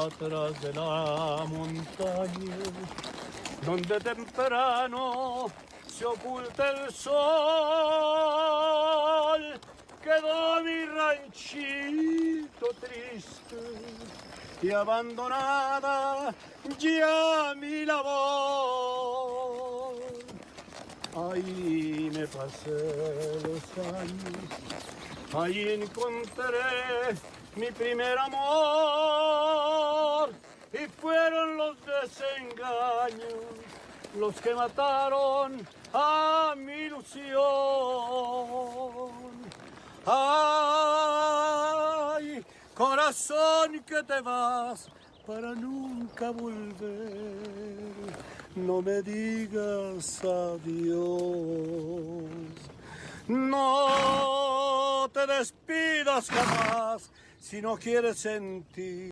atrás de la montaña, donde temprano se oculta el sol, quedó mi ranchito triste y abandonada ya mi labor. Ahí me pasé los años, ahí encontré mi primer amor y fueron los desengaños los que mataron a mi ilusión. Ay, corazón que te vas para nunca volver, no me digas adiós. No te despidas jamás si no quieres sentir